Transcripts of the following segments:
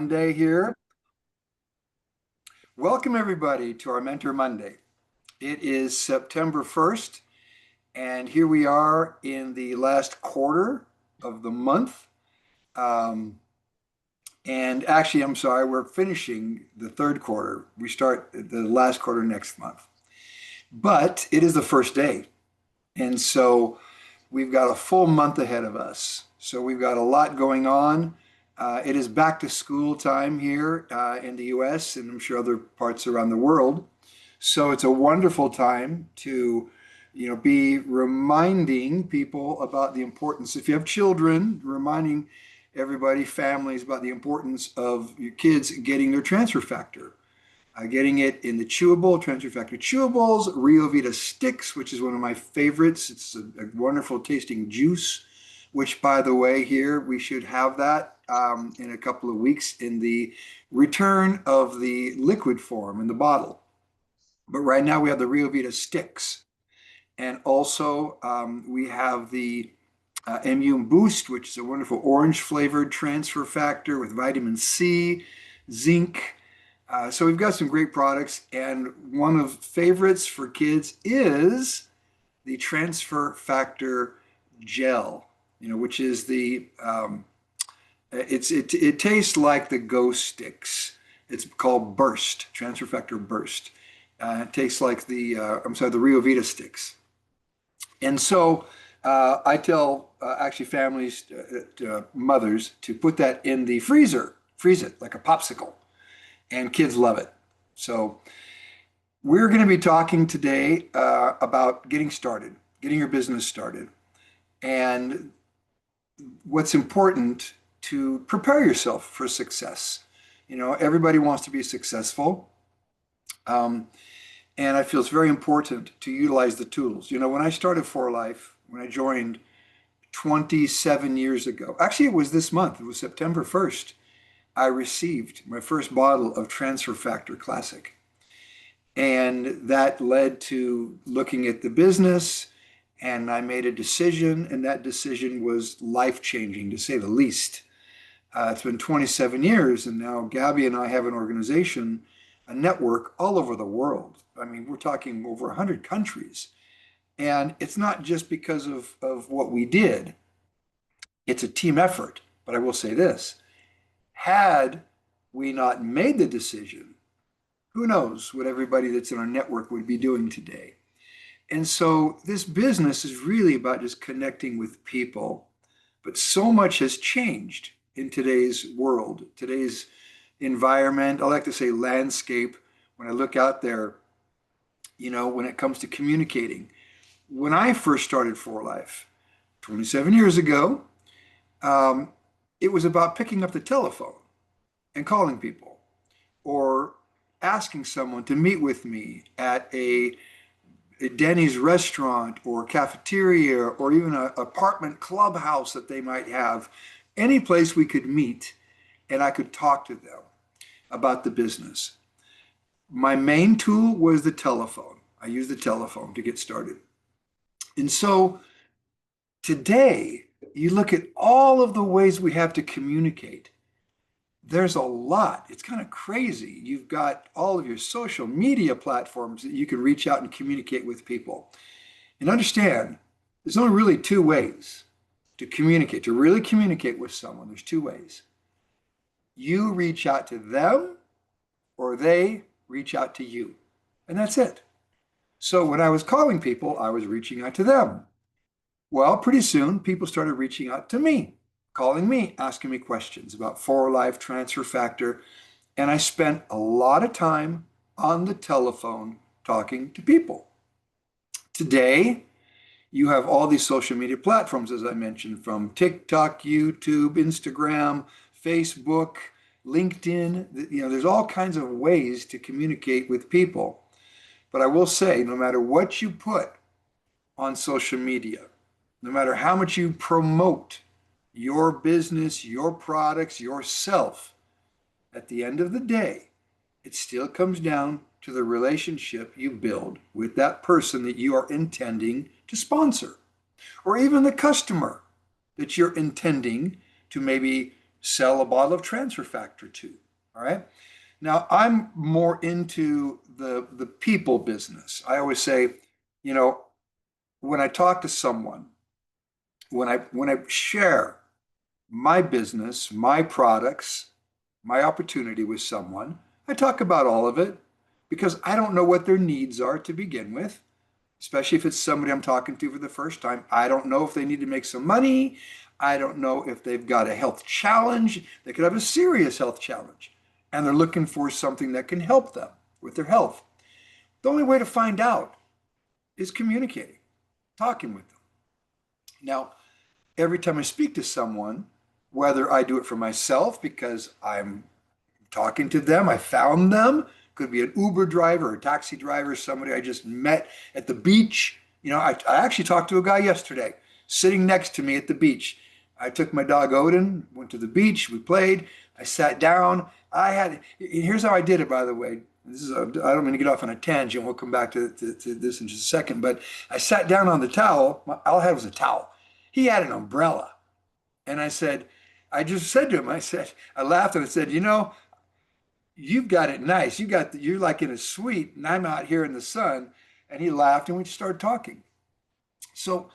Monday here. Welcome everybody to our Mentor Monday. It is September 1st, and here we are in the last quarter of the month. And actually, I'm sorry, we're finishing the third quarter. We start the last quarter next month. But it is the first day. And so we've got a full month ahead of us. So we've got a lot going on. It is back to school time here in the US, and I'm sure other parts around the world. So it's a wonderful time to, be reminding people about the importance. If you have children, reminding everybody, families, about the importance of your kids getting their transfer factor. Getting it in the chewable, transfer factor chewables, Rio Vita sticks, which is one of my favorites. It's a wonderful tasting juice, which, by the way, here we should have that in a couple of weeks in the return of the liquid form in the bottle. But right now we have the Rio Vita sticks. And also we have the Immune Boost, which is a wonderful orange flavored transfer factor with vitamin C, zinc. So we've got some great products, and one of favorites for kids is the transfer factor gel, which is it tastes like the Ghost sticks. It's called Burst, transfer factor Burst. It tastes like the Rio Vita sticks. And so I tell actually families, mothers, to put that in the freezer, freeze it like a popsicle. And kids love it. So we're going to be talking today about getting started, getting your business started, and what's important to prepare yourself for success. Everybody wants to be successful. And I feel it's very important to utilize the tools. When I started For Life, when I joined 27 years ago, actually it was this month, it was September 1st. I received my first bottle of Transfer Factor Classic. And that led to looking at the business, and I made a decision, and that decision was life-changing, to say the least. It's been 27 years, and now Gabby and I have an organization, a network all over the world. I mean, we're talking over 100 countries. And it's not just because of what we did. It's a team effort. But I will say this. Had we not made the decision, who knows what everybody that's in our network would be doing today. And so this business is really about just connecting with people. But so much has changed in today's world, today's environment. I like to say landscape. When I look out there, when it comes to communicating. When I first started For Life 27 years ago, it was about picking up the telephone and calling people, or asking someone to meet with me at a Denny's restaurant or cafeteria, or even an apartment clubhouse that they might have, any place we could meet, and I could talk to them about the business. My main tool was the telephone. I used the telephone to get started. And so today, you look at all of the ways we have to communicate. There's a lot. It's kind of crazy. You've got all of your social media platforms that you can reach out and communicate with people. And understand, there's only really two ways to communicate, to really communicate with someone. There's two ways. You reach out to them, or they reach out to you. And that's it. So when I was calling people, I was reaching out to them. Well, pretty soon, people started reaching out to me, calling me, asking me questions about For Life, Transfer Factor. And I spent a lot of time on the telephone talking to people. Today, you have all these social media platforms, as I mentioned, from TikTok, YouTube, Instagram, Facebook, LinkedIn. There's all kinds of ways to communicate with people. But I will say, no matter what you put on social media, no matter how much you promote your business, your products, yourself, at the end of the day, it still comes down to the relationship you build with that person that you are intending to sponsor, or even the customer that you're intending to maybe sell a bottle of transfer factor to. All right. Now I'm more into the people business. I always say, you know, when I talk to someone, when I share my business, my products, my opportunity with someone, I talk about all of it because I don't know what their needs are to begin with, especially if it's somebody I'm talking to for the first time. I don't know if they need to make some money. I don't know if they've got a health challenge. They could have a serious health challenge, and they're looking for something that can help them with their health. The only way to find out is communicating, talking with them. Now, every time I speak to someone, whether I do it for myself because I'm talking to them, I found them, could be an Uber driver or a taxi driver, somebody I just met at the beach. You know, I actually talked to a guy yesterday sitting next to me at the beach. I took my dog Odin, went to the beach, we played, I sat down. Here's how I did it, by the way. I don't mean to get off on a tangent. We'll come back to this in just a second. But I sat down on the towel. All I had was a towel. He had an umbrella. And I just said to him, I laughed and I said, you know, you've got it nice. You're like in a suite and I'm out here in the sun. And he laughed and we just started talking. So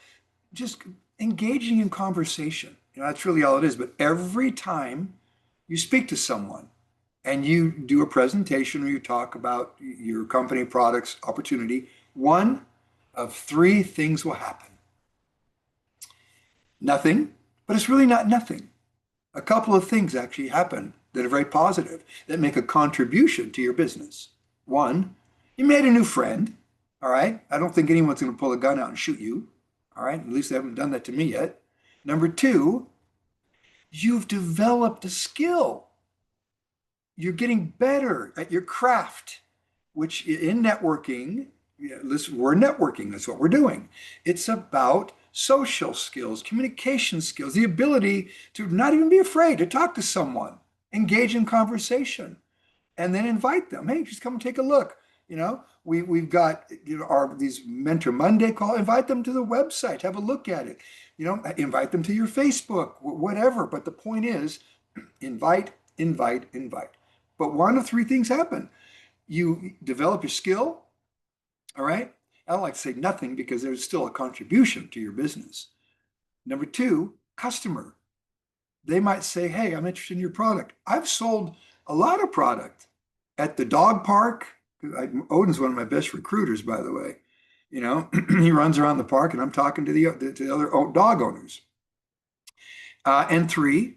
just engaging in conversation, you know, that's really all it is. But every time you speak to someone and you do a presentation or you talk about your company, products, opportunity, one of three things will happen. Nothing, but it's really not nothing. A couple of things actually happen that are very positive, that make a contribution to your business. One, you made a new friend. All right. I don't think anyone's going to pull a gun out and shoot you. All right. At least they haven't done that to me yet. Number two, you've developed a skill. You're getting better at your craft, which in networking, listen, we're networking. That's what we're doing. It's about social skills, communication skills, the ability to not even be afraid to talk to someone, engage in conversation, and then invite them. Hey, just come and take a look. You know, we've got, you know, these Mentor Monday call. Invite them to the website. Have a look at it. You know, invite them to your Facebook, whatever. But the point is, invite, invite, invite. But one of three things happen. You develop your skill. All right. I don't like to say nothing because there's still a contribution to your business. Number two, customer. They might say, hey, I'm interested in your product. I've sold a lot of product at the dog park. Odin's one of my best recruiters, by the way. You know, he runs around the park and I'm talking to the other dog owners. And three,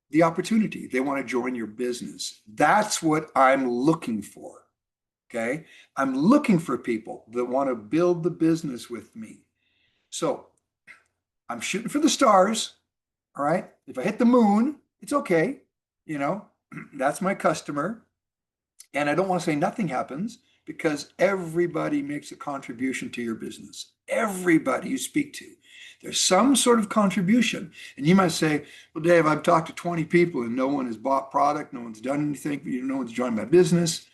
the opportunity. They want to join your business. That's what I'm looking for. Okay. I'm looking for people that want to build the business with me. So I'm shooting for the stars. All right. If I hit the moon, it's okay. You know, that's my customer. And I don't want to say nothing happens because everybody makes a contribution to your business. Everybody you speak to, there's some sort of contribution. And you might say, well, Dave, I've talked to 20 people and no one has bought product. No one's done anything. No one's joined my business.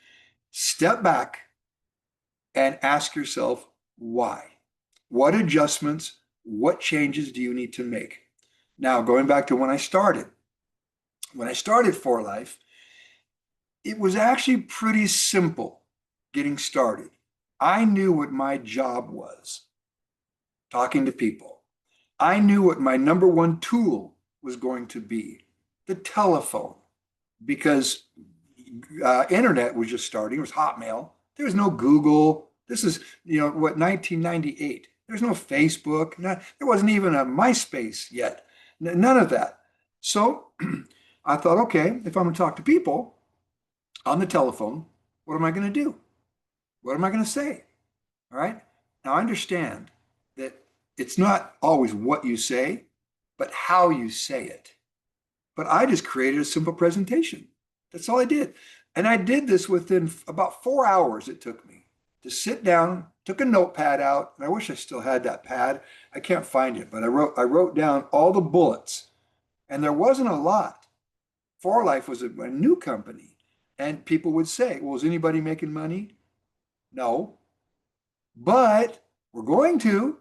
Step back and ask yourself why. What adjustments, what changes do you need to make? Now, going back to when I started For Life, it was actually pretty simple getting started. I knew what my job was, talking to people. I knew what my number one tool was going to be, the telephone, because internet was just starting. It was Hotmail. There was no Google. This is, 1998. There's no Facebook. There wasn't even a MySpace yet. None of that. So I thought, okay, if I'm going to talk to people on the telephone, what am I going to do? What am I going to say? All right. Now I understand that it's not always what you say, but how you say it. But I just created a simple presentation. That's all I did. And I did this within about 4 hours it took me to sit down, took a notepad out, and I wish I still had that pad. I can't find it, but I wrote down all the bullets. And there wasn't a lot. For Life was a new company. And people would say, well, is anybody making money? No. But we're going to.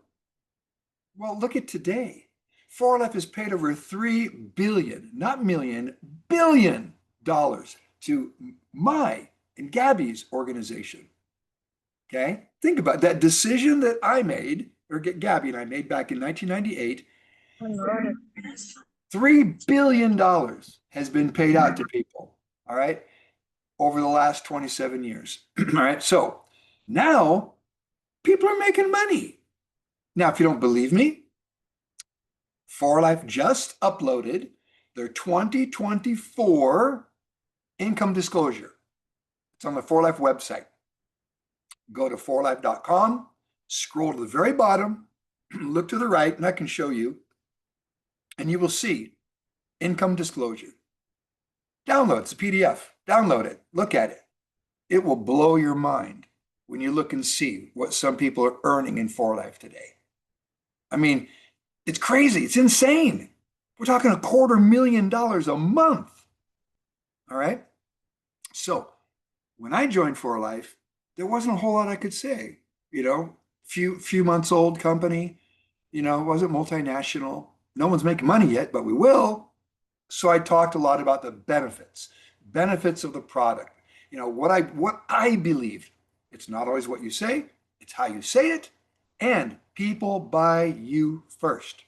Well, look at today. For Life has paid over $3 billion, not million, $1 billion to my and Gabby's organization. Okay, think about that decision that I made, or Gabby and I made back in 1998. $3 billion has been paid out to people, all right, over the last 27 years. All right, so now people are making money. Now, if you don't believe me, For Life just uploaded their 2024 income disclosure. It's on the For Life website. Go to forlife.com, scroll to the very bottom, look to the right, and I can show you, and you will see income disclosure. Download, it's a PDF. Download it, look at it. It will blow your mind when you look and see what some people are earning in For Life today. I mean, it's crazy. It's insane. We're talking $250,000 a month. All right. So when I joined For Life, there wasn't a whole lot I could say. Few months old company. It wasn't multinational. No one's making money yet, but we will. So I talked a lot about the benefits of the product. What I believe. It's not always what you say. It's how you say it. And people buy you first.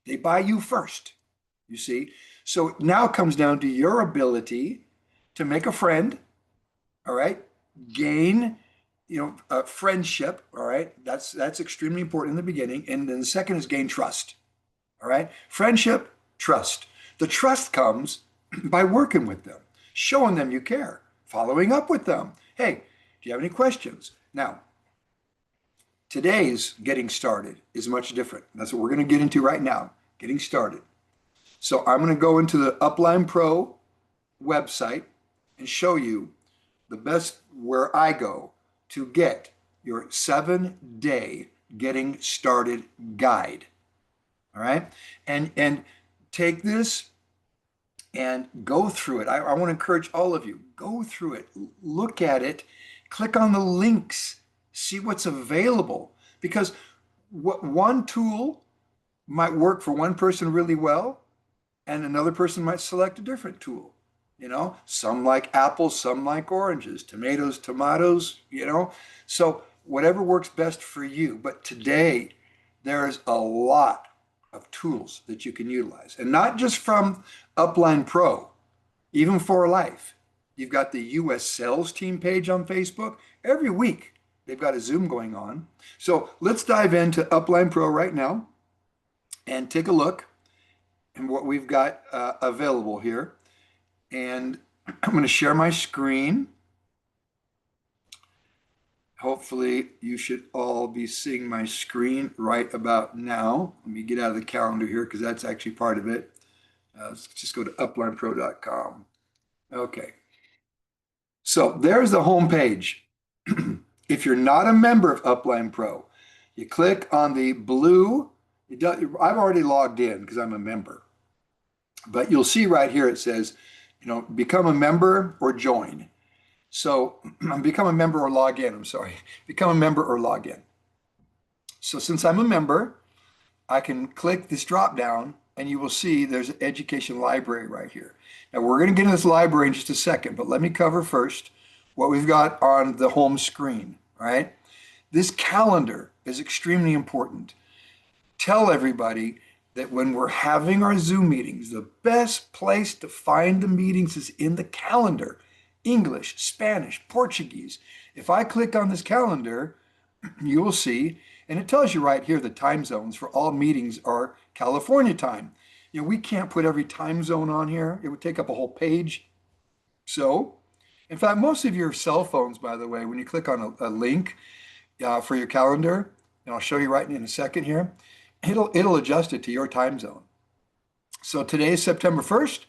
They buy you first, you see. So now it comes down to your ability to make a friend, all right? Gain, a friendship, all right? That's extremely important in the beginning. And then the second is gain trust, all right? Friendship, trust. The trust comes by working with them, showing them you care, following up with them. Hey, do you have any questions? Now, today's getting started is much different. That's what we're going to get into right now, getting started. So I'm going to go into the Upline Pro website and show you the best where I go to get your 7-day getting started guide. All right. And take this and go through it. I want to encourage all of you, go through it, look at it, click on the links, see what's available, because one tool might work for one person really well, and another person might select a different tool. Some like apples, some like oranges, tomatoes, So whatever works best for you. But today, there's a lot of tools that you can utilize. And not just from Upline Pro, even For Life. You've got the US sales team page on Facebook. Every week, they've got a Zoom going on. So let's dive into Upline Pro right now and take a look at what we've got available here. And I'm going to share my screen. Hopefully you should all be seeing my screen right about now. Let me get out of the calendar here because that's actually part of it. Let's just go to uplinepro.com. Okay. So there's the home page. If you're not a member of Upline Pro, you click on the blue. I've already logged in because I'm a member. But you'll see right here it says, become a member or join. So become a member or log in. I'm sorry. Become a member or log in. So since I'm a member, I can click this drop down and you will see there's an education library right here. Now we're going to get into this library in just a second, but let me cover first what we've got on the home screen, all right? This calendar is extremely important. Tell everybody that when we're having our Zoom meetings, the best place to find the meetings is in the calendar. English, Spanish, Portuguese. If I click on this calendar, you will see, and it tells you right here, the time zones for all meetings are California time. We can't put every time zone on here. It would take up a whole page. So, in fact, most of your cell phones, by the way, when you click on a link for your calendar, and I'll show you right in a second here, it'll adjust it to your time zone. So today is September 1st.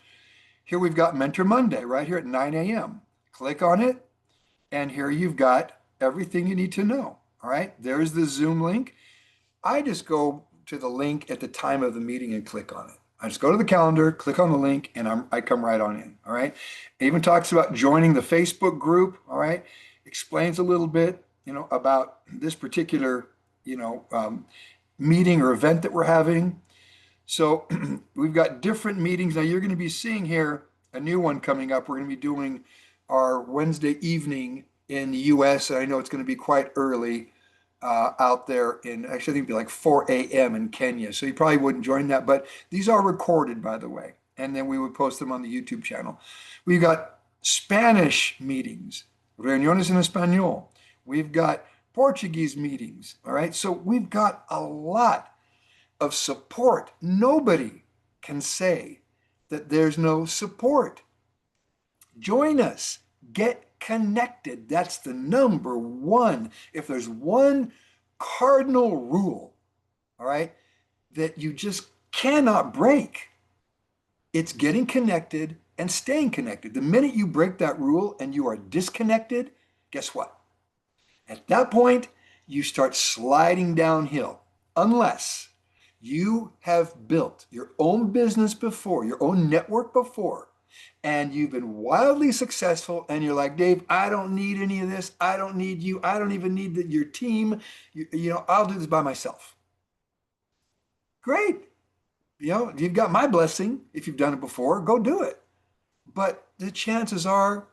Here we've got Mentor Monday right here at 9 a.m. Click on it, and here you've got everything you need to know. All right, there's the Zoom link. I just go to the link at the time of the meeting and click on it. I just go to the calendar, click on the link, and I come right on in. All right, it even talks about joining the Facebook group. All right, explains a little bit, about this particular, meeting or event that we're having. So we've got different meetings. Now you're going to be seeing here a new one coming up. We're going to be doing our Wednesday evening in the US. And I know it's going to be quite early out there in, actually, I think it'd be like 4 a.m. in Kenya. So you probably wouldn't join that, but these are recorded, by the way. And then we would post them on the YouTube channel. We've got Spanish meetings, reuniones en español. We've got Portuguese meetings. All right. So we've got a lot of support. Nobody can say that there's no support. Join us. Get connected. That's the number one. If there's one cardinal rule, all right, that you just cannot break, it's getting connected and staying connected. The minute you break that rule and you are disconnected, guess what? At that point, you start sliding downhill unless you have built your own business before, your own network before, and you've been wildly successful and you're like, Dave, I don't need any of this. I don't need you. I don't even need your team. I'll do this by myself. Great. You've got my blessing. If you've done it before, go do it. But the chances are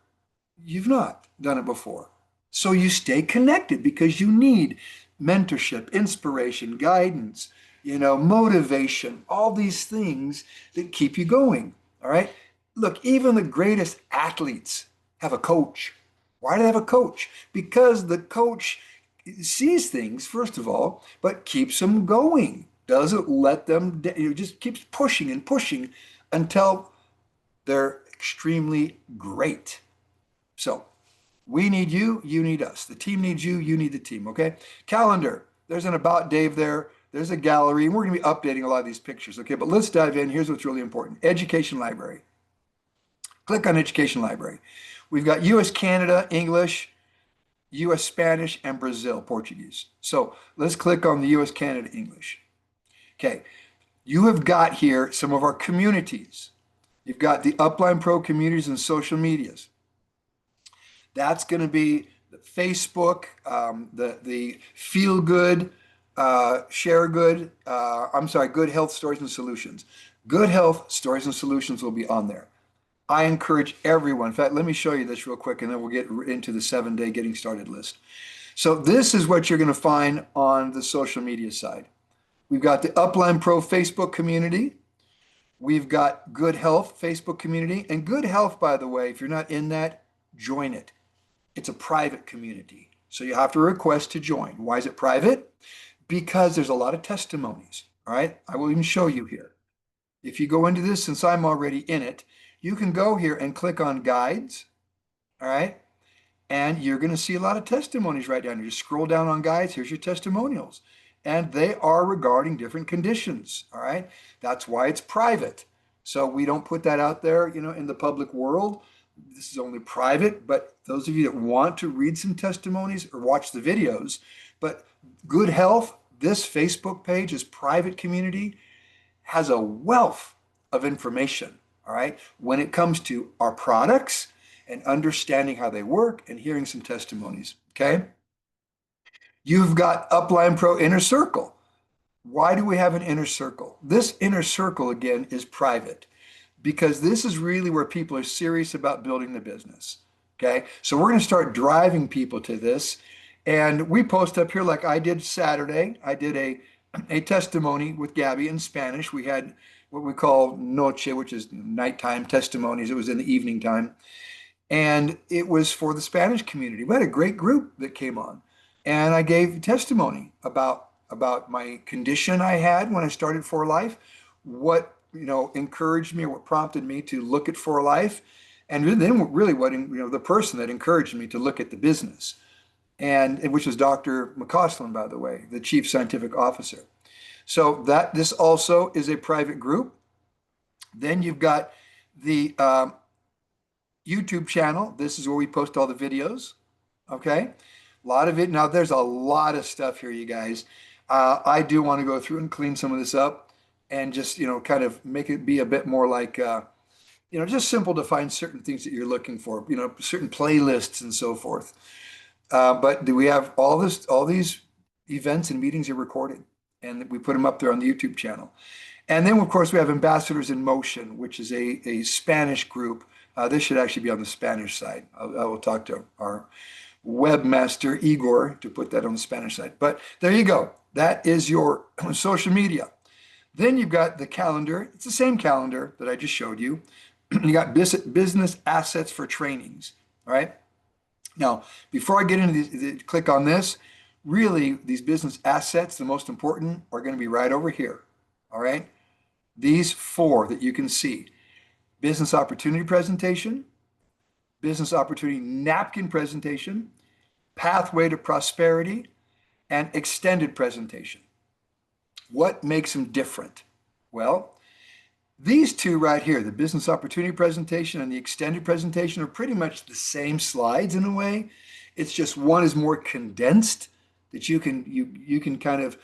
you've not done it before. So you stay connected because you need mentorship, inspiration, guidance, motivation, all these things that keep you going. All right. Look, even the greatest athletes have a coach. Why do they have a coach? Because the coach sees things, first of all, but keeps them going. Doesn't let them, just keeps pushing and pushing until they're extremely great. So we need you, you need us. The team needs you, you need the team, okay? Calendar, there's an About Dave there. There's a gallery, and we're going to be updating a lot of these pictures, okay? But let's dive in. Here's what's really important. Education Library. Click on Education Library. We've got US, Canada, English, US, Spanish, and Brazil, Portuguese. So let's click on the US, Canada, English. Okay, you have got here some of our communities. You've got the Upline Pro communities and social medias. That's going to be the Facebook, the Feel Good, Share Good, Good Health Stories and Solutions. Good Health Stories and Solutions will be on there. I encourage everyone. In fact, let me show you this real quick, and then we'll get into the 7-day getting started list. So this is what you're going to find on the social media side. We've got the Upline Pro Facebook community. We've got Good Health Facebook community. And Good Health, by the way, if you're not in that, join it. It's a private community. So you have to request to join. Why is it private? Because there's a lot of testimonies. All right. I will even show you here. If you go into this, since I'm already in it, you can go here and click on guides. All right. And you're going to see a lot of testimonies right down here. Just scroll down on guides. Here's your testimonials. And they are regarding different conditions. All right. That's why it's private. So we don't put that out there, in the public world. This is only private. But those of you that want to read some testimonies or watch the videos, but Good Health, this Facebook page is private community, has a wealth of information. All right. When it comes to our products and understanding how they work and hearing some testimonies. Okay. You've got Upline Pro Inner Circle. Why do we have an inner circle? This inner circle, again, is private because this is really where people are serious about building the business. Okay. So we're going to start driving people to this. And we post up here like I did Saturday. I did a testimony with Gabby in Spanish. We had what we call noche, which is nighttime testimonies. It was in the evening time. And it was for the Spanish community. We had a great group that came on. And I gave testimony about my condition I had when I started For Life, what encouraged me or what prompted me to look at For Life, and then really what the person that encouraged me to look at the business, and which was Dr. McCausland, by the way, the Chief Scientific Officer. So this also is a private group. Then you've got the YouTube channel. This is where we post all the videos. Okay. A lot of it. Now, there's a lot of stuff here, you guys. I do want to go through and clean some of this up and just, kind of make it be a bit more like, just simple to find certain things that you're looking for, certain playlists and so forth. But do we have all these events and meetings are recorded, and we put them up there on the YouTube channel. And then, of course, we have Ambassadors in Motion, which is a Spanish group. This should actually be on the Spanish side. I will talk to our webmaster, Igor, to put that on the Spanish side. But there you go. That is your social media. Then you've got the calendar. It's the same calendar that I just showed you. You got business assets for trainings. All right. Now, before I get into these, click on this, really, these business assets, the most important, are going to be right over here. All right. These four that you can see: business opportunity presentation, business opportunity napkin presentation, pathway to prosperity, and extended presentation. What makes them different? Well, these two right here, the business opportunity presentation and the extended presentation, are pretty much the same slides in a way. It's just one is more condensed, that you can kind of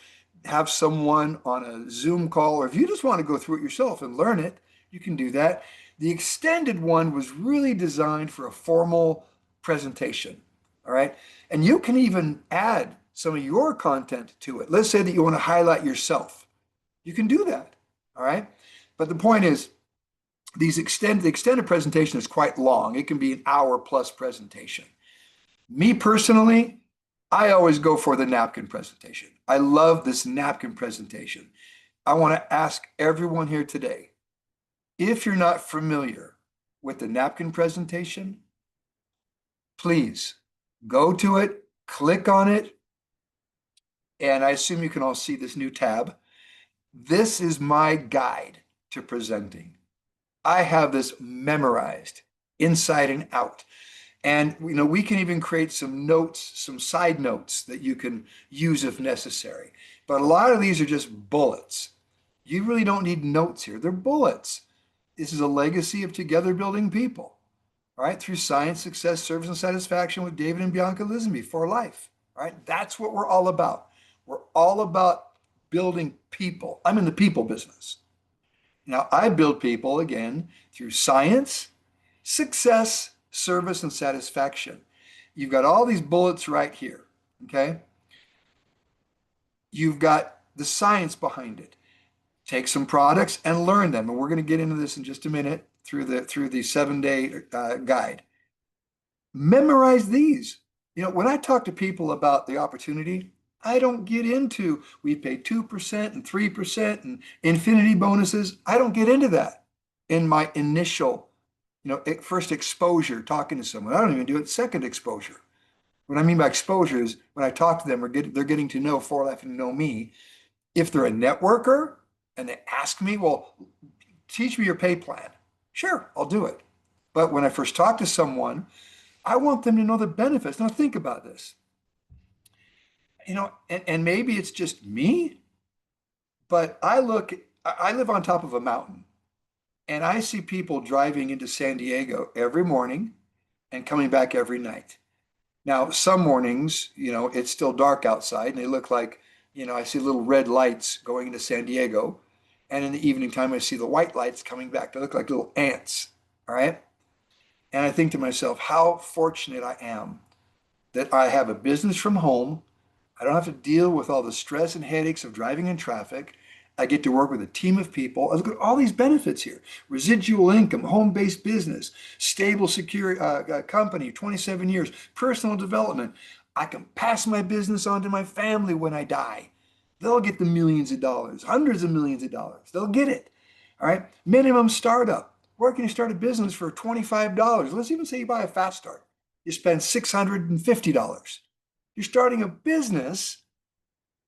have someone on a Zoom call, or if you just want to go through it yourself and learn it, you can do that. The extended one was really designed for a formal presentation. All right. And you can even add some of your content to it. Let's say that you want to highlight yourself. You can do that. All right. But the point is, the extended presentation is quite long. It can be an hour plus presentation. Me personally, I always go for the napkin presentation. I love this napkin presentation. I want to ask everyone here today, if you're not familiar with the napkin presentation, please go to it, click on it, and I assume you can all see this new tab. This is my guide to presenting. I have this memorized inside and out. And we can even create some notes, some side notes that you can use if necessary. But a lot of these are just bullets. You really don't need notes here. They're bullets. This is a legacy of together building people, right? Through science, success, service, and satisfaction with David and Bianca Lisenby for life, right? That's what we're all about. We're all about building people. I'm in the people business. Now, I build people, again, through science, success, service, and satisfaction. You've got all these bullets right here, okay? You've got the science behind it. Take some products and learn them. And we're going to get into this in just a minute through the 7-day guide. Memorize these. When I talk to people about the opportunity, I don't get into we pay 2% and 3% and infinity bonuses. I don't get into that in my initial, first exposure talking to someone. I don't even do it second exposure. What I mean by exposure is when I talk to them, they're getting to know For Life and know me. If they're a networker and they ask me, well, teach me your pay plan. Sure, I'll do it. But when I first talk to someone, I want them to know the benefits. Now think about this. And maybe it's just me, but I live on top of a mountain and I see people driving into San Diego every morning and coming back every night. Now, some mornings, it's still dark outside and they look like, I see little red lights going into San Diego. And in the evening time, I see the white lights coming back. They look like little ants. All right. And I think to myself, how fortunate I am that I have a business from home. I don't have to deal with all the stress and headaches of driving in traffic. I get to work with a team of people. Look at all these benefits here: residual income, home-based business, stable, secure company, 27 years, personal development. I can pass my business on to my family when I die. They'll get the millions of dollars, hundreds of millions of dollars. They'll get it. All right. Minimum startup. Where can you start a business for $25? Let's even say you buy a fast start. You spend $650. You're starting a business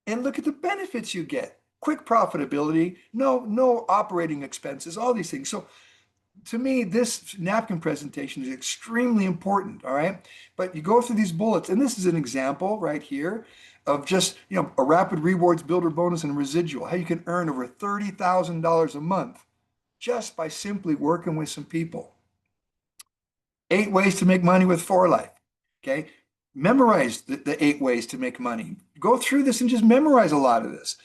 and look at the benefits you get. Quick profitability, no operating expenses, all these things. So to me, this napkin presentation is extremely important, all right? But you go through these bullets, and this is an example right here of just, a rapid rewards builder bonus and residual, how you can earn over $30,000 a month just by simply working with some people. 8 ways to make money with For Life, okay? Memorize the 8 ways to make money. Go through this and just memorize a lot of this.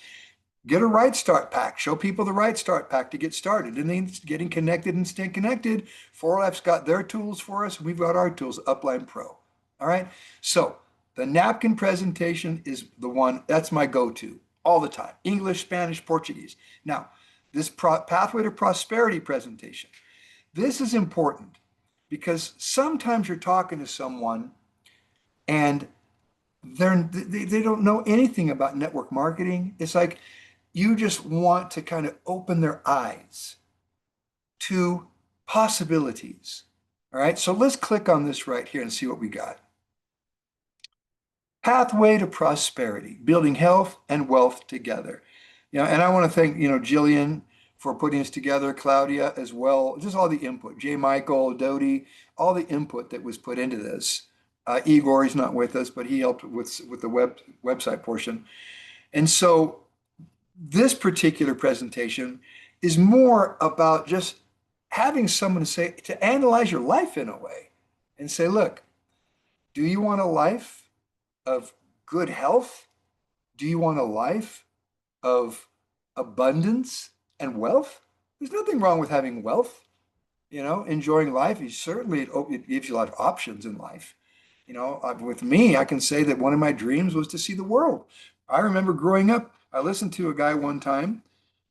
Get a Right Start pack. Show people the Right Start pack to get started. And then getting connected and staying connected. For Life's got their tools for us. We've got our tools, Upline Pro. All right. So the napkin presentation is the one that's my go-to all the time. English, Spanish, Portuguese. Now, this pathway to prosperity presentation. This is important because sometimes you're talking to someone and they don't know anything about network marketing. It's like you just want to kind of open their eyes to possibilities. All right, so let's click on this right here and see what we got. Pathway to prosperity, building health and wealth together. And I want to thank, Jillian for putting this together, Claudia as well, just all the input, J. Michael, Dodie, all the input that was put into this. Igor, he's not with us, but he helped with the website portion. And so this particular presentation is more about just having someone to analyze your life in a way and say, look, do you want a life of good health? Do you want a life of abundance and wealth? There's nothing wrong with having wealth, enjoying life. It gives you a lot of options in life. With me, I can say that one of my dreams was to see the world. I remember growing up, I listened to a guy one time.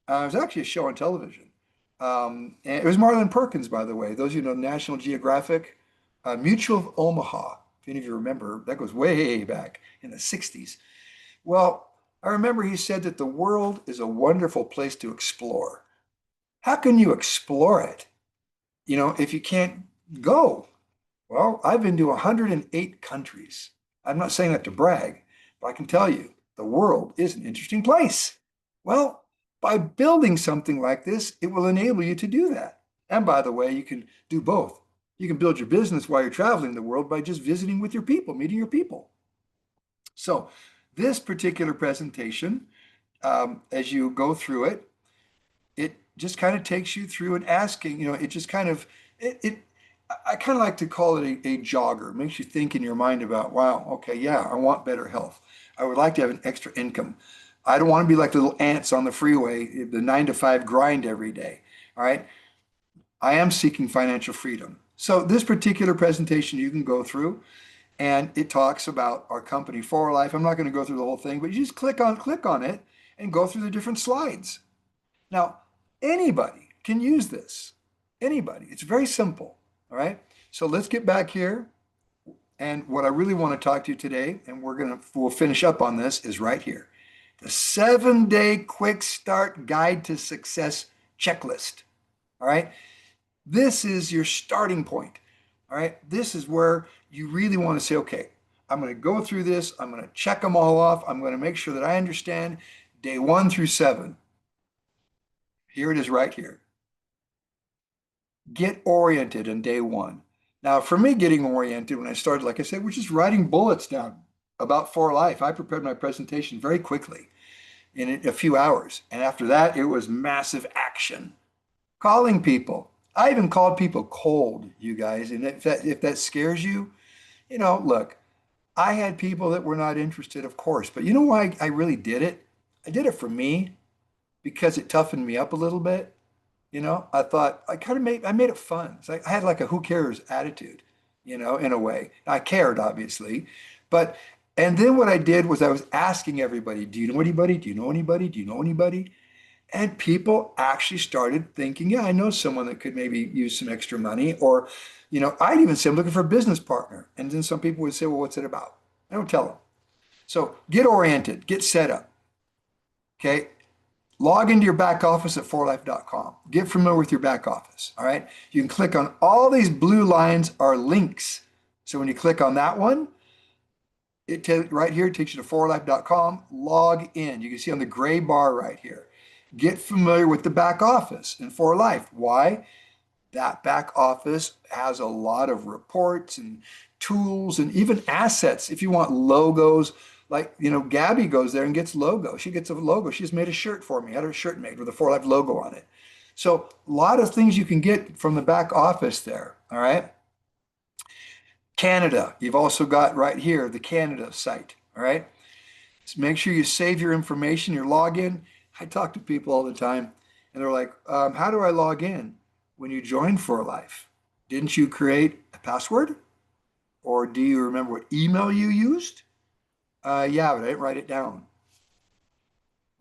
It was actually a show on television. And it was Marlon Perkins, by the way. Those of you know National Geographic, Mutual of Omaha. If any of you remember, that goes way back in the 60s. Well, I remember he said that the world is a wonderful place to explore. How can you explore it, if you can't go? Well, I've been to 108 countries. I'm not saying that to brag, but I can tell you the world is an interesting place. Well, by building something like this, it will enable you to do that. And by the way, you can do both. You can build your business while you're traveling the world by just visiting with your people, meeting your people. So this particular presentation, as you go through it, it just kind of takes you through and asking, it just kind of, I kind of like to call it a jogger. It makes you think in your mind about, wow, okay, yeah, I want better health. I would like to have an extra income. I don't want to be like the little ants on the freeway, the 9 to 5 grind every day. All right. I am seeking financial freedom. So this particular presentation you can go through, and it talks about our company, For Life. I'm not going to go through the whole thing, but you just click on it and go through the different slides. Now, anybody can use this. Anybody. It's very simple. All right. So let's get back here. And what I really want to talk to you today, and we'll finish up on this, is right here. The 7-day quick start guide to success checklist. All right. This is your starting point. All right. This is where you really want to say, okay, I'm going to go through this. I'm going to check them all off. I'm going to make sure that I understand day 1 through 7. Here it is right here. Get oriented on day 1. Now, for me, getting oriented when I started, like I said, was just writing bullets down about For Life. I prepared my presentation very quickly in a few hours. And after that, it was massive action. Calling people. I even called people cold, you guys. And if that scares you, look, I had people that were not interested, of course. But you know why I really did it? I did it for me because it toughened me up a little bit. I thought I made it fun. It's like I had like a who cares attitude, in a way. I cared, obviously. And then what I did was I was asking everybody, do you know anybody? Do you know anybody? Do you know anybody? And people actually started thinking, yeah, I know someone that could maybe use some extra money. Or, I'd even say I'm looking for a business partner. And then some people would say, well, what's it about? I don't tell them. So get oriented, get set up. Okay. Log into your back office at forlife.com. Get familiar with your back office. All right. You can click on all these blue lines are links. So when you click on that one, right here, it takes you to forlife.com. Log in. You can see on the gray bar right here. Get familiar with the back office and For Life. Why? That back office has a lot of reports and tools and even assets. If you want logos, like, Gabby goes there and gets logo. She gets a logo. She just made a shirt for me. I had her shirt made with a For Life logo on it. So a lot of things you can get from the back office there. All right. Canada. You've also got right here the Canada site. All right. So make sure you save your information, your login. I talk to people all the time and they're like, how do I log in when you join For Life? Didn't you create a password? Or do you remember what email you used? Yeah, but I didn't write it down.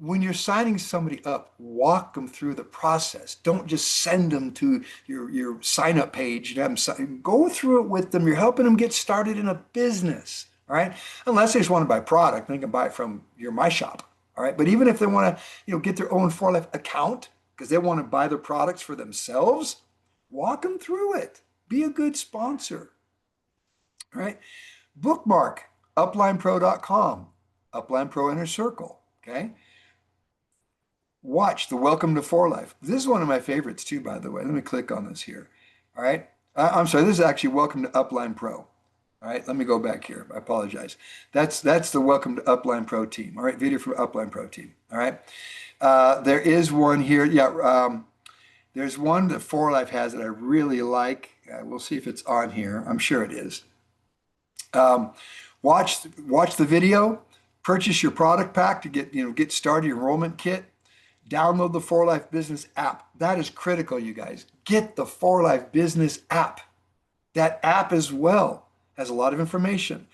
when you're signing somebody up, walk them through the process. Don't just send them to your sign up page and have them go through it with them. You're helping them get started in a business, all right? Unless they just want to buy product, they can buy it from your My Shop, all right? But even if they want to, get their own For Life account because they want to buy their products for themselves, walk them through it. Be a good sponsor, all right? Bookmark uplinepro.com, Upline Pro Inner Circle, okay? Watch the Welcome to For Life. This is one of my favorites too, by the way. Let me click on this here. All right. I'm sorry. This is actually Welcome to Upline Pro. All right. Let me go back here. I apologize. That's the Welcome to Upline Pro team. All right. Video from Upline Pro team. All right. There is one here. Yeah. There's one that For Life has that I really like. We'll see if it's on here. I'm sure it is. Watch the video. Purchase your product pack to get started, your enrollment kit. Download the For Life Business app. That is critical, you guys. Get the For Life Business app. That app as well has a lot of information.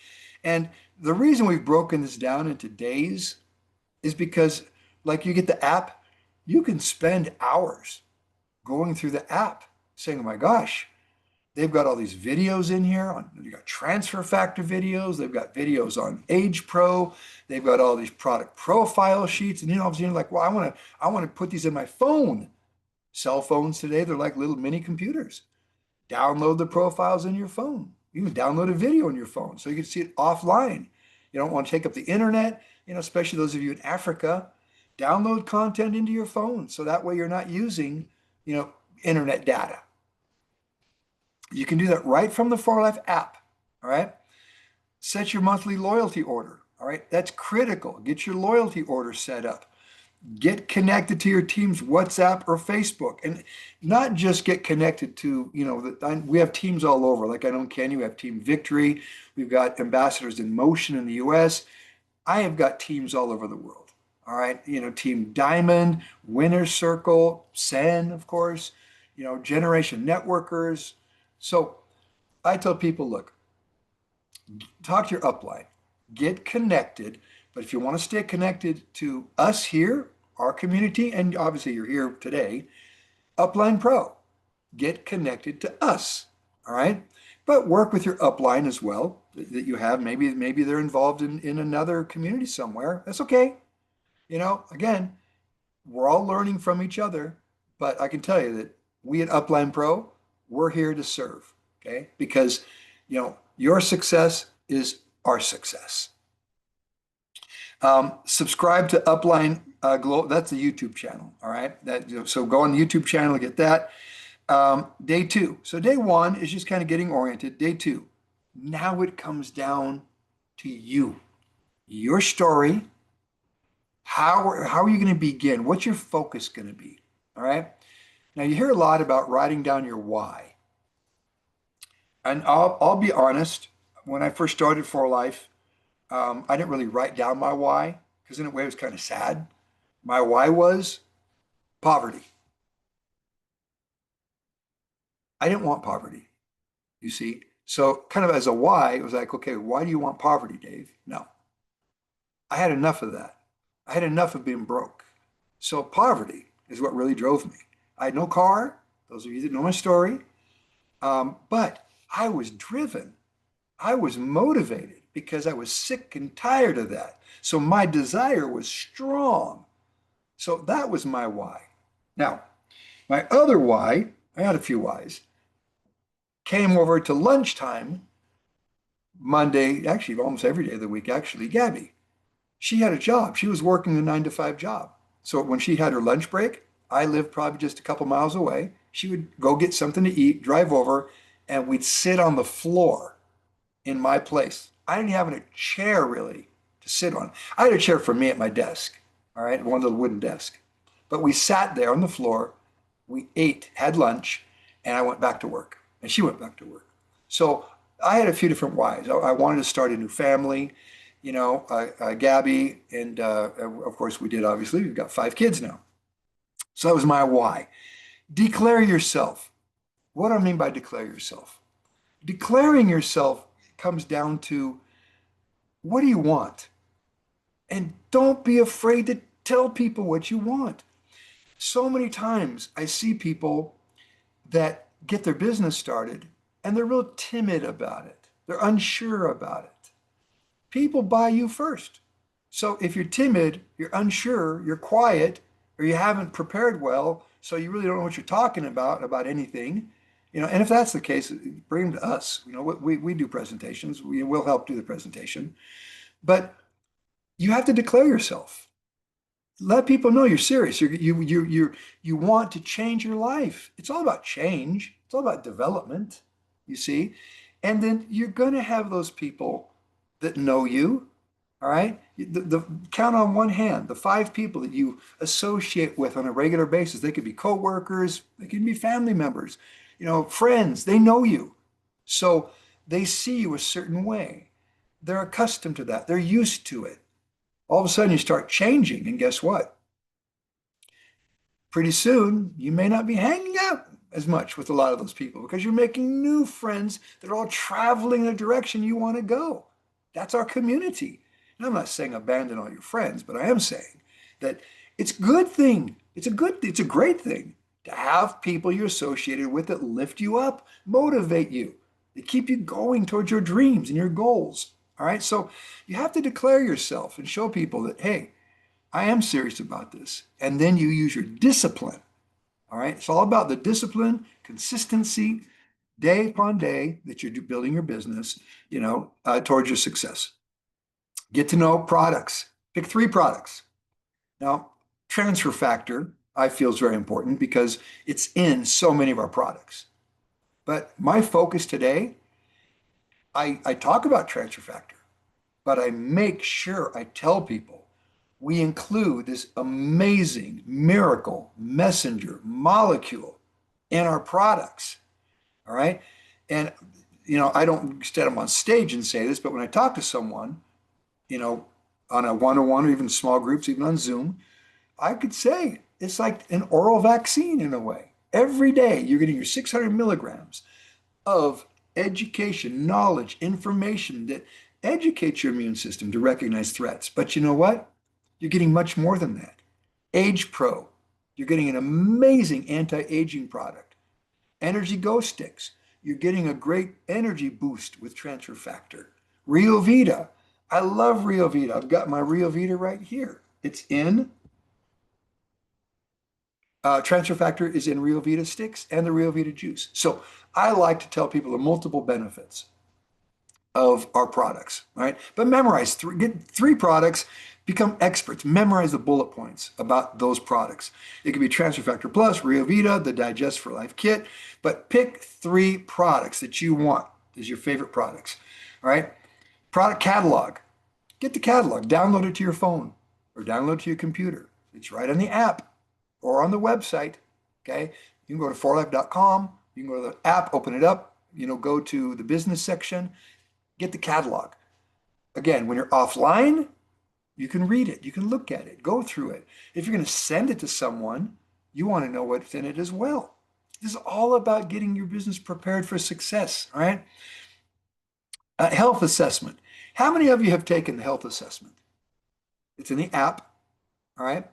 And the reason we've broken this down into days is because, like, you get the app, you can spend hours going through the app saying, oh my gosh, they've got all these videos in here. You've got transfer factor videos. They've got videos on Age Pro. They've got all these product profile sheets. And obviously you're like, well, I want to put these in my phone. Cell phones today, they're like little mini computers. Download the profiles in your phone. You can download a video on your phone so you can see it offline. You don't want to take up the internet, especially those of you in Africa. Download content into your phone so that way you're not using, internet data. You can do that right from the For Life app, all right? Set your monthly loyalty order, all right? That's critical. Get your loyalty order set up. Get connected to your team's WhatsApp or Facebook, and not just get connected to, we have teams all over. Like I know Kenny, we have Team Victory. We've got Ambassadors in Motion in the US. I have got teams all over the world, all right? Team Diamond, Winner Circle, Sen, of course, Generation Networkers. So I tell people, look, talk to your upline, get connected. But if you want to stay connected to us here, our community, and obviously you're here today, Upline Pro, get connected to us. All right. But work with your upline as well that you have. Maybe they're involved in another community somewhere. That's okay. Again, we're all learning from each other. But I can tell you that we at Upline Pro, we're here to serve, okay? Because, your success is our success. Subscribe to Upline Global. That's the YouTube channel, all right? So go on the YouTube channel, get that. Day 2. So day 1 is just kind of getting oriented. Day 2, now it comes down to you, your story. How are you going to begin? What's your focus going to be, all right? Now, you hear a lot about writing down your why. And I'll be honest, when I first started For Life, I didn't really write down my why because in a way it was kind of sad. My why was poverty. I didn't want poverty, you see. So kind of as a why, it was like, okay, why do you want poverty, Dave? No. I had enough of that. I had enough of being broke. So poverty is what really drove me. I had no car, those of you that know my story, but I was driven. I was motivated because I was sick and tired of that. So my desire was strong. So that was my why. Now, my other why, I had a few whys, came over to lunchtime Monday, actually almost every day of the week, actually, Gabby. She had a job. She was working a 9-to-5 job. So when she had her lunch break, I lived probably just a couple miles away. She would go get something to eat, drive over, and we'd sit on the floor in my place. I didn't have a chair really to sit on. I had a chair for me at my desk, all right, one of the wooden desks. But we sat there on the floor, we ate, had lunch, and I went back to work. And she went back to work. So I had a few different whys. I wanted to start a new family, Gabby, and of course we did, obviously. We've got 5 kids now. So that was my why. Declare yourself. What do I mean by declare yourself? Declaring yourself comes down to what do you want? And don't be afraid to Tell people what you want. So many times I see people that get their business started and they're real timid about it. They're unsure about it. People buy you first. So if you're timid, you're unsure, you're quiet, or you haven't prepared well, so you really don't know what you're talking about anything, and if that's the case, bring them to us. We do presentations. We will help do the presentation. But you have to declare yourself. Let people know you're serious. You want to change your life. It's all about change. It's all about development, you see. And then you're going to have those people that know you. All right. Count on one hand the 5 people that you associate with on a regular basis. They could be coworkers, they can be family members, friends. They know you. So they see you a certain way. They're accustomed to that. They're used to it. All of a sudden you start changing, and guess what? Pretty soon you may not be hanging out as much with a lot of those people because you're making new friends that are all traveling in the direction you want to go. That's our community. And I'm not saying abandon all your friends, but I am saying that it's a good thing. It's a great thing to have people you're associated with that lift you up, motivate you, that keep you going towards your dreams and your goals. All right. So you have to declare yourself and show people that, hey, I am serious about this. And then you use your discipline. All right. It's all about the discipline, consistency, day upon day that you're building your business, towards your success. Get to know products. Pick 3 products. Now, transfer factor, I feel, is very important because it's in so many of our products. But my focus today, I talk about transfer factor, but I make sure I tell people we include this amazing miracle messenger molecule in our products. All right. And, I don't stand up on stage and say this, but when I talk to someone, on a one-on-one or even small groups, even on Zoom, I could say it's like an oral vaccine in a way. Every day you're getting your 600 milligrams of education, knowledge, information that educates your immune system to recognize threats. But you know what? You're getting much more than that. Age Pro, you're getting an amazing anti-aging product. Energy Go Sticks, you're getting a great energy boost with transfer factor. Rio Vita, I love Rio Vita. I've got my Rio Vita right here. It's in transfer factor is in Rio Vita sticks and the Rio Vita juice. So I like to tell people the multiple benefits of our products, right? But memorize get 3 products, become experts, memorize the bullet points about those products. It could be Transfer Factor Plus, Rio Vita, the Digest for Life kit, but pick 3 products that you want as your favorite products, all right? Product catalog. Get the catalog, download it to your phone or download it to your computer. It's right on the app or on the website, okay? You can go to forlife.com, you can go to the app, open it up, go to the business section, get the catalog. Again, when you're offline, you can read it, you can look at it, go through it. If you're going to send it to someone, you want to know what's in it as well. This is all about getting your business prepared for success, all right? Health assessment. How many of you have taken the health assessment? It's in the app, all right?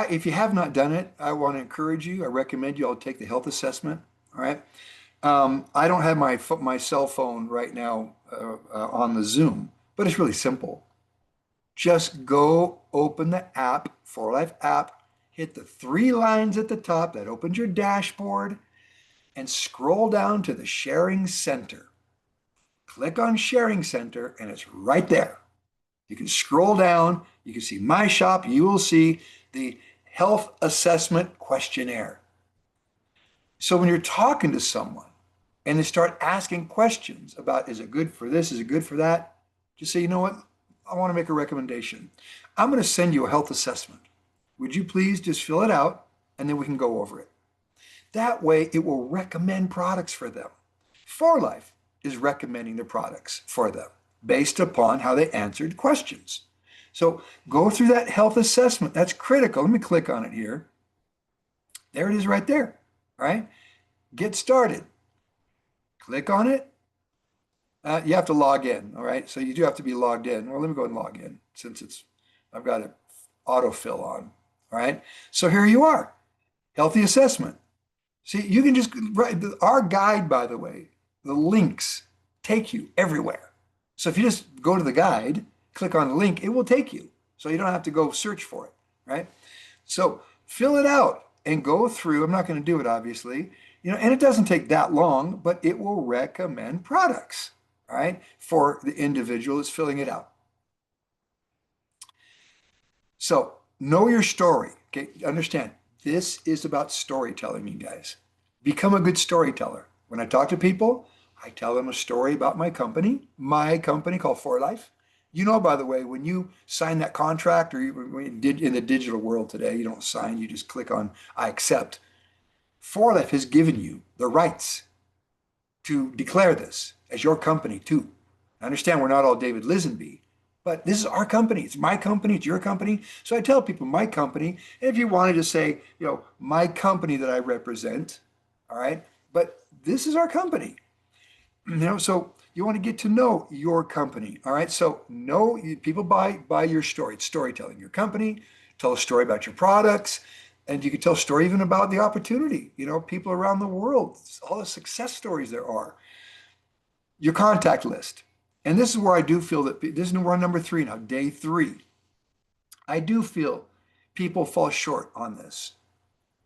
If you have not done it, I want to encourage you. I recommend you all take the health assessment, all right? I don't have my cell phone right now on the Zoom, but it's really simple. Just go open the app, For Life app, hit the 3 lines at the top that opens your dashboard, and scroll down to the Sharing Center. Click on Sharing Center, and it's right there. You can scroll down, you can see My Shop, you will see the health assessment questionnaire. So when you're talking to someone and they start asking questions about, is it good for this, is it good for that, just say, you know what, I want to make a recommendation. I'm going to send you a health assessment. Would you please just fill it out, and then we can go over it. That way it will recommend products for them. For Life is recommending the products for them based upon how they answered questions. So go through that health assessment. That's critical. Let me click on it here. There it is right there. All right. Get started. Click on it. You have to log in. All right. So you do have to be logged in. Well, let me go and log in since I've got it autofill on. All right. So here you are, healthy assessment. See, you can just write our guide, by the way, the links take you everywhere. So if you just go to the guide, click on the link, it will take you. So you don't have to go search for it, right? So fill it out and go through. I'm not going to do it, obviously, and it doesn't take that long, but it will recommend products, all right, for the individual that's filling it out. So know your story. Okay, understand this is about storytelling, you guys. Become a good storyteller. When I talk to people, I tell them a story about my company called For Life. By the way, when you sign that contract, or in the digital world today, you don't sign, you just click on I accept. For Life has given you the rights to declare this as your company too. I understand we're not all David Lisenby, but this is our company. It's my company. It's your company. So I tell people my company. And if you wanted to say, my company that I represent, all right, but this is our company. So you want to get to know your company. All right. So people buy your story. It's storytelling. Your company, tell a story about your products, and you can tell a story even about the opportunity. People around the world, all the success stories there are. Your contact list. And this is where I do feel that this is we're on number 3 now, day 3. I do feel people fall short on this.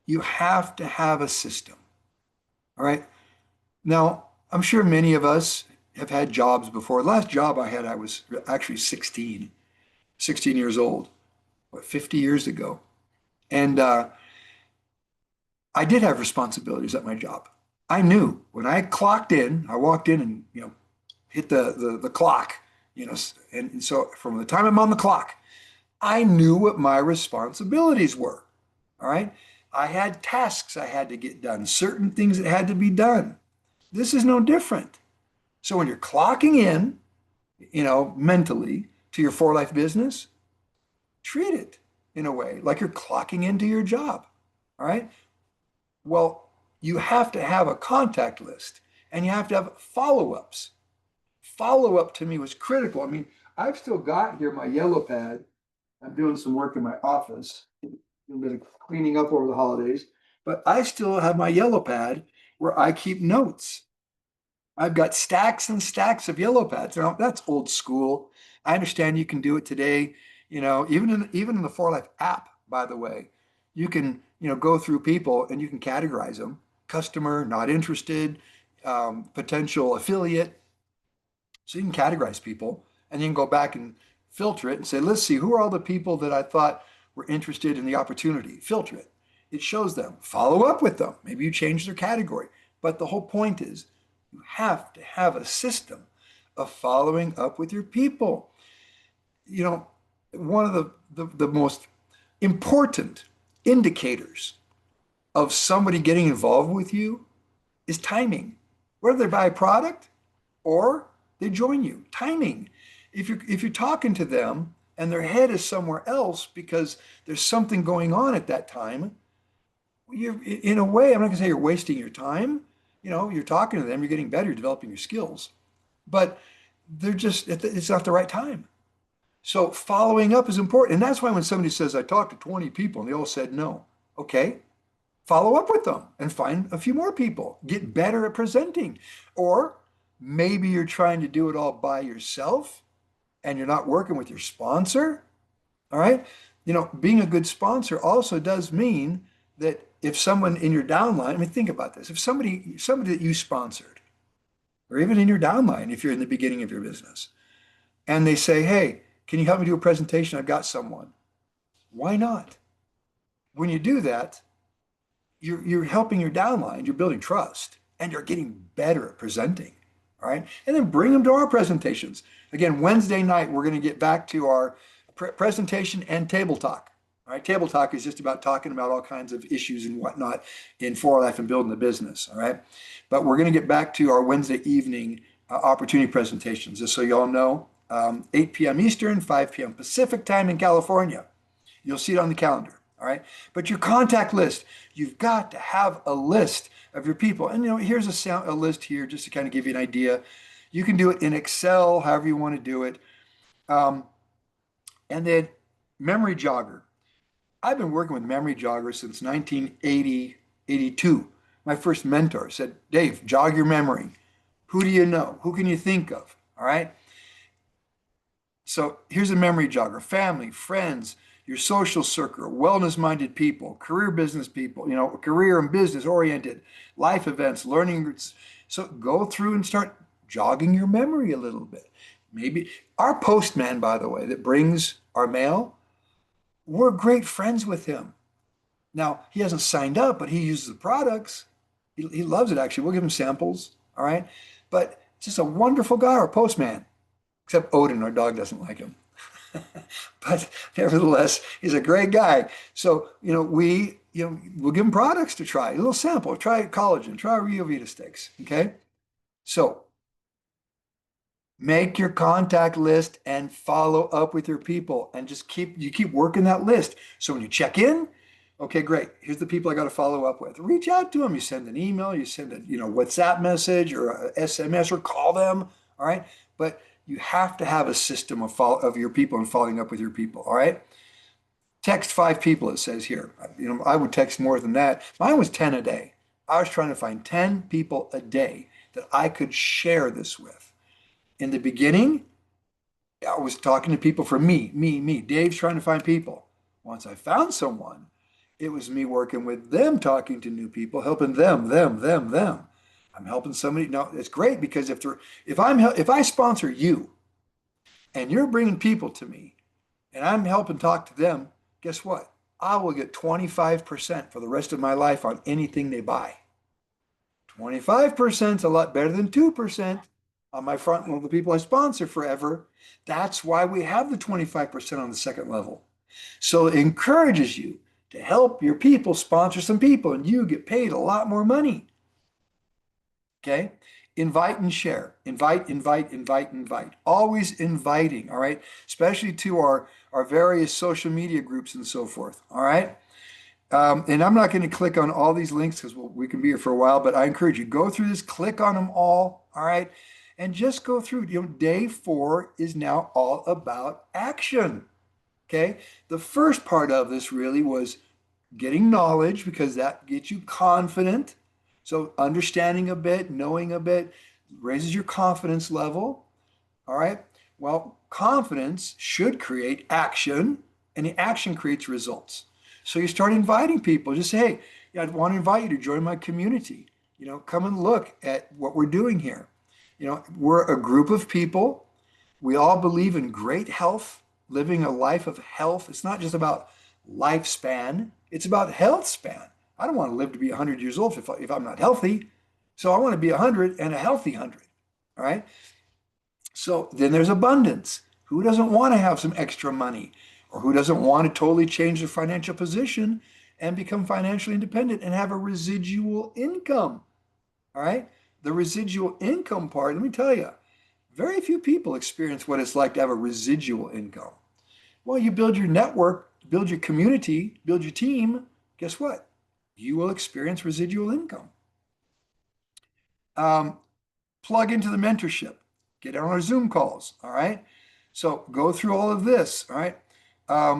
You have to have a system. All right. Now, I'm sure many of us have had jobs before. The last job I had, I was actually 16 years old, 50 years ago. And I did have responsibilities at my job. I knew when I clocked in, I walked in and, hit the clock, and so from the time I'm on the clock, I knew what my responsibilities were. All right. I had tasks I had to get done, certain things that had to be done. This is no different. So when you're clocking in, mentally to your For Life business, treat it in a way like you're clocking into your job. All right. Well, you have to have a contact list and you have to have follow-ups. Follow-up to me was critical. I mean, I've still got here my yellow pad. I'm doing some work in my office, a little bit of cleaning up over the holidays, but I still have my yellow pad where I keep notes. I've got stacks and stacks of yellow pads. Now, that's old school. I understand you can do it today. Even in the For Life app, by the way, you can go through people and you can categorize them: customer, not interested, potential affiliate. So you can categorize people, and you can go back and filter it and say, let's see, who are all the people that I thought were interested in the opportunity? Filter it. It shows them. Follow up with them. Maybe you change their category. But the whole point is you have to have a system of following up with your people. One of the most important indicators of somebody getting involved with you is timing. Whether they buy a product or they join you. Timing. If you're talking to them and their head is somewhere else because there's something going on at that time, you're, in a way, I'm not gonna say you're wasting your time. You're talking to them, you're getting better, you're developing your skills, but it's not the right time. So following up is important. And that's why when somebody says, I talked to 20 people and they all said no, okay, follow up with them and find a few more people. Get better at presenting. Or maybe you're trying to do it all by yourself and you're not working with your sponsor. All right. Being a good sponsor also does mean that if someone in your downline, I mean, think about this. If somebody that you sponsored, or even in your downline, if you're in the beginning of your business, and they say, hey, can you help me do a presentation? I've got someone. Why not? When you do that, you're helping your downline, you're building trust, and you're getting better at presenting. All right. And then bring them to our presentations. Again, Wednesday night, we're going to get back to our presentation and table talk. All right. Table talk is just about talking about all kinds of issues and whatnot in For Life and building the business. All right. But we're going to get back to our Wednesday evening opportunity presentations. Just so you all know, 8 p.m. Eastern, 5 p.m. Pacific time in California. You'll see it on the calendar. All right. But your contact list, you've got to have a list of your people. And here's a list here just to kind of give you an idea. You can do it in Excel, however you want to do it. And then memory jogger. I've been working with memory joggers since 1980, 82. My first mentor said, Dave, jog your memory. Who do you know? Who can you think of? All right. So here's a memory jogger: family, friends, your social circle, wellness minded people, career business people, career and business oriented, life events, learning. So go through and start jogging your memory a little bit. Maybe our postman, by the way, that brings our mail, we're great friends with him. Now, he hasn't signed up, but he uses the products. He loves it, actually. We'll give him samples. All right. But just a wonderful guy, our postman, except Odin, our dog, doesn't like him. But nevertheless, he's a great guy. So, we'll give him products to try, a little sample. Try collagen, try Rio Vita sticks. Okay. So make your contact list and follow up with your people and just keep working that list. So when you check in, okay, great. Here's the people I got to follow up with. Reach out to them. You send an email, you send a WhatsApp message or a SMS or call them. All right. But you have to have a system of your people and following up with your people. All right. Text 5 people, it says here. I would text more than that. Mine was 10 a day. I was trying to find 10 people a day that I could share this with. In the beginning, I was talking to people for me. Dave's trying to find people. Once I found someone, it was me working with them, talking to new people, helping them. I'm helping somebody. No, it's great because if I sponsor you and you're bringing people to me and I'm helping talk to them, guess what? I will get 25% for the rest of my life on anything they buy. 25% is a lot better than 2% on my front of the people I sponsor forever. That's why we have the 25% on the second level. So it encourages you to help your people sponsor some people and you get paid a lot more money. Okay. Invite and share. Invite. Always inviting. All right. Especially to our various social media groups and so forth. All right. And I'm not going to click on all these links because we can be here for a while, but I encourage you, go through this, click on them all. All right. And just go through. Day 4 is now all about action. Okay. The first part of this really was getting knowledge because that gets you confident. So understanding a bit, knowing a bit raises your confidence level. All right. Well, confidence should create action, and the action creates results. So you start inviting people. Just say, hey, I want to invite you to join my community. Come and look at what we're doing here. We're a group of people. We all believe in great health, living a life of health. It's not just about lifespan. It's about health span. I don't want to live to be 100 years old if I'm not healthy. So I want to be 100 and a healthy 100. All right. So then there's abundance. Who doesn't want to have some extra money? Or who doesn't want to totally change their financial position and become financially independent and have a residual income? All right. The residual income part, let me tell you, very few people experience what it's like to have a residual income. Well, you build your network, build your community, build your team. Guess what? You will experience residual income. Plug into the mentorship, get on our Zoom calls. All right. So go through all of this. All right.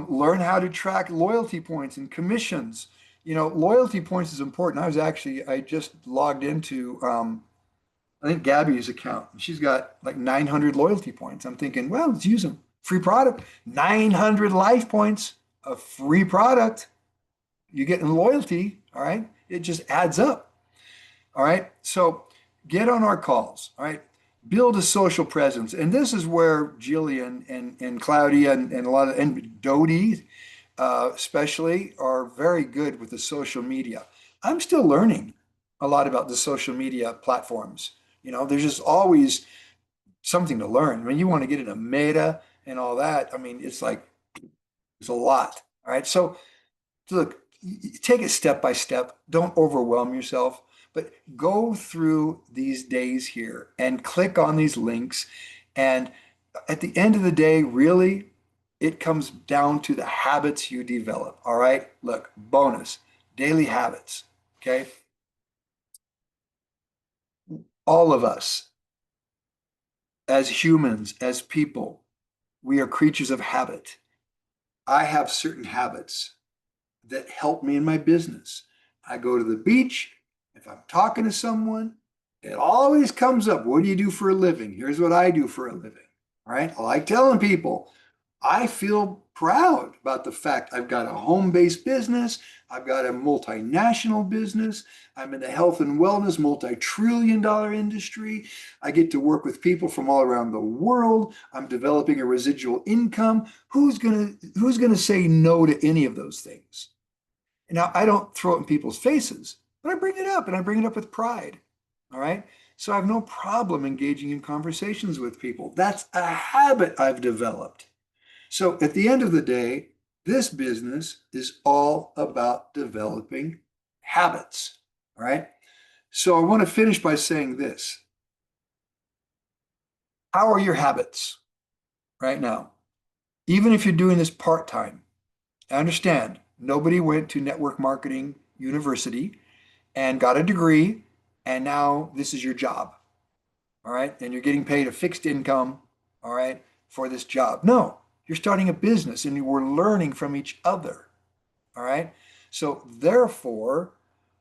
Learn how to track loyalty points and commissions. Loyalty points is important. I just logged into, I think Gabby's account. She's got like 900 loyalty points. I'm thinking, well, let's use them. Free product, 900 life points, a free product. You get in loyalty. All right. It just adds up. All right. So get on our calls. All right. Build a social presence. And this is where Jillian and Claudia and a lot of, and Dodie, especially, are very good with the social media. I'm still learning a lot about the social media platforms. There's just always something to learn. I mean, you want to get into meta and all that. I mean, it's like, it's a lot. All right. So look, take it step by step. Don't overwhelm yourself, but go through these days here and click on these links. And at the end of the day, really, it comes down to the habits you develop. All right. Look, bonus, daily habits. Okay. All of us as humans, as people, we are creatures of habit. I have certain habits that help me in my business. I go to the beach. If I'm talking to someone, it always comes up. What do you do for a living? Here's what I do for a living. All right. I like telling people I feel proud about the fact I've got a home-based business. I've got a multinational business. I'm in the health and wellness multi-trillion-dollar industry. I get to work with people from all around the world. I'm developing a residual income. Who's gonna say no to any of those things? Now, I don't throw it in people's faces, but I bring it up, and I bring it up with pride. All right. So I have no problem engaging in conversations with people. That's a habit I've developed. So at the end of the day, this business is all about developing habits. All right. So I want to finish by saying this. How are your habits right now? Even if you're doing this part-time, I understand nobody went to network marketing university and got a degree, and now this is your job. All right. And you're getting paid a fixed income. All right. For this job. No, you're starting a business and we're learning from each other. All right. So therefore,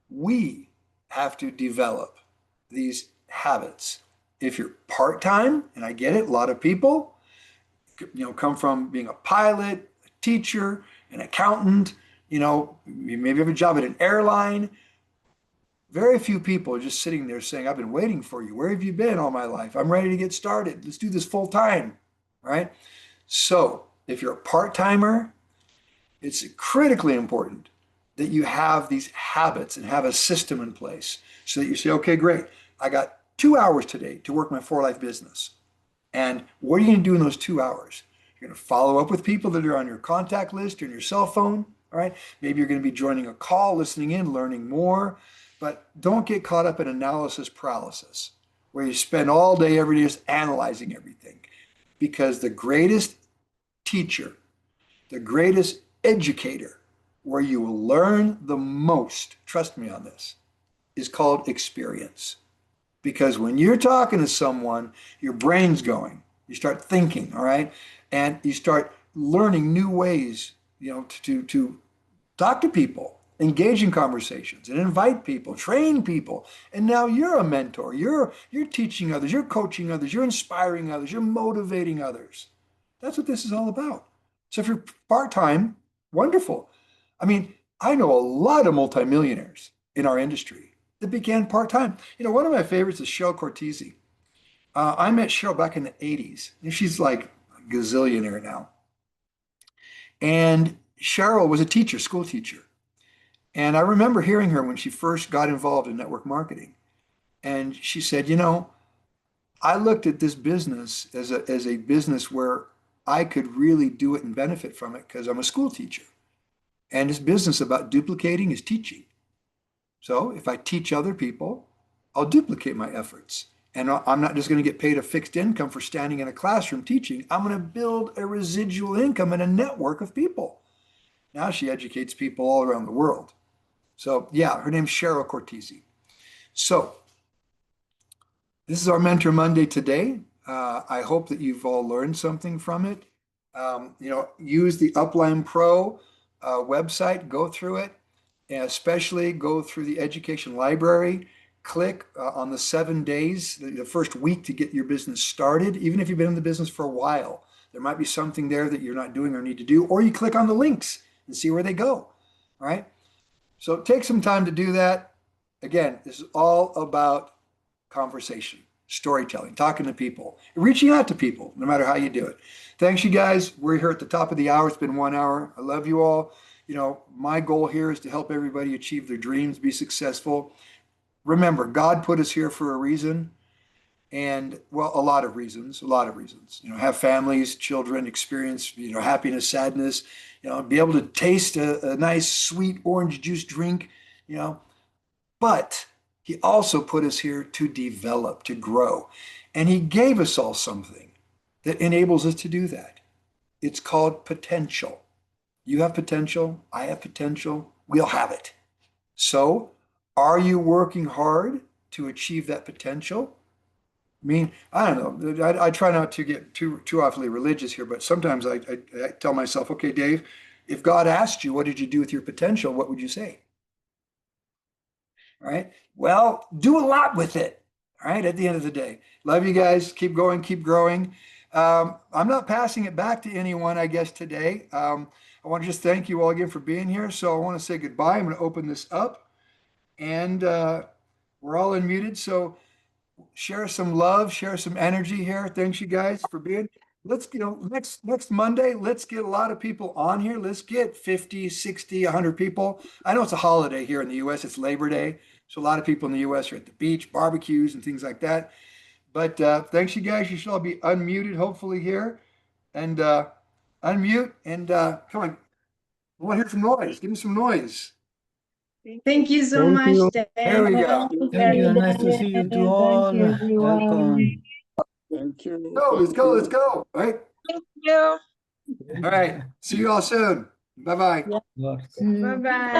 we have to develop these habits. If you're part-time, and I get it, a lot of people, come from being a pilot, a teacher, an accountant, you maybe have a job at an airline. Very few people are just sitting there saying, I've been waiting for you. Where have you been all my life? I'm ready to get started. Let's do this full time. Right? So if you're a part-timer, it's critically important that you have these habits and have a system in place so that you say, okay, great. I got 2 hours today to work my for-life business. And what are you going to do in those 2 hours? You're going to follow up with people that are on your contact list or in your cell phone. All right. Maybe you're going to be joining a call, listening in, learning more. But don't get caught up in analysis paralysis, where you spend all day, every day just analyzing everything. Because the greatest teacher, the greatest educator, where you will learn the most, trust me on this, is called experience. Because when you're talking to someone, your brain's going. You start thinking, all right? And you start learning new ways, to talk to people, engage in conversations, and invite people, train people. And now you're a mentor. You're teaching others, you're coaching others, you're inspiring others, you're motivating others. That's what this is all about. So if you're part-time, wonderful. I mean, I know a lot of multimillionaires in our industry that began part-time. One of my favorites is Cheryl Cortese. I met Cheryl back in the 80s, and she's like a gazillionaire now. And Cheryl was a teacher, school teacher. And I remember hearing her when she first got involved in network marketing. And she said, I looked at this business as a business where I could really do it and benefit from it because I'm a school teacher. And this business about duplicating is teaching. So if I teach other people, I'll duplicate my efforts. And I'm not just going to get paid a fixed income for standing in a classroom teaching. I'm going to build a residual income and a network of people. Now she educates people all around the world. So yeah, her name's Cheryl Cortese. So this is our Mentor Monday today. I hope that you've all learned something from it. Use the Upline Pro website, go through it, and especially go through the education library. Click on the 7 days, the first week to get your business started. Even if you've been in the business for a while, there might be something there that you're not doing or need to do, or you click on the links and see where they go. All right. So take some time to do that. Again, this is all about conversation, storytelling, talking to people, reaching out to people, no matter how you do it. Thanks, you guys. We're here at the top of the hour. It's been 1 hour. I love you all. My goal here is to help everybody achieve their dreams, be successful. Remember, God put us here for a reason. And well, a lot of reasons, have families, children, experience, happiness, sadness, be able to taste a nice, sweet orange juice drink, but he also put us here to develop, to grow. And he gave us all something that enables us to do that. It's called potential. You have potential. I have potential. We'll have it. So are you working hard to achieve that potential? I mean, I don't know. I try not to get too awfully religious here, but sometimes I tell myself, okay, Dave, if God asked you, what did you do with your potential? What would you say? All right. Well, do a lot with it. All right. At the end of the day, love you guys. Keep going, keep growing. I'm not passing it back to anyone, I guess, today. I want to just thank you all again for being here. So I want to say goodbye. I'm going to open this up, and we're all unmuted. So share some love, share some energy here. Thanks you guys for being. Let's, next Monday, let's get a lot of people on here. Let's get 50, 60, 100 people. I know it's a holiday here in the US. It's Labor Day. So a lot of people in the US are at the beach, barbecues and things like that. But thanks you guys. You should all be unmuted hopefully here. And unmute and come on. I want to hear some noise. Give me some noise. Thank you so Thank much, you. Dave. There we go. Thank you. Nice to see you to all. Thank you, everyone. Welcome. Thank you. Let's go. Let's go. All right. Thank you. All right. See you all soon. Bye-bye. Lots. Bye-bye.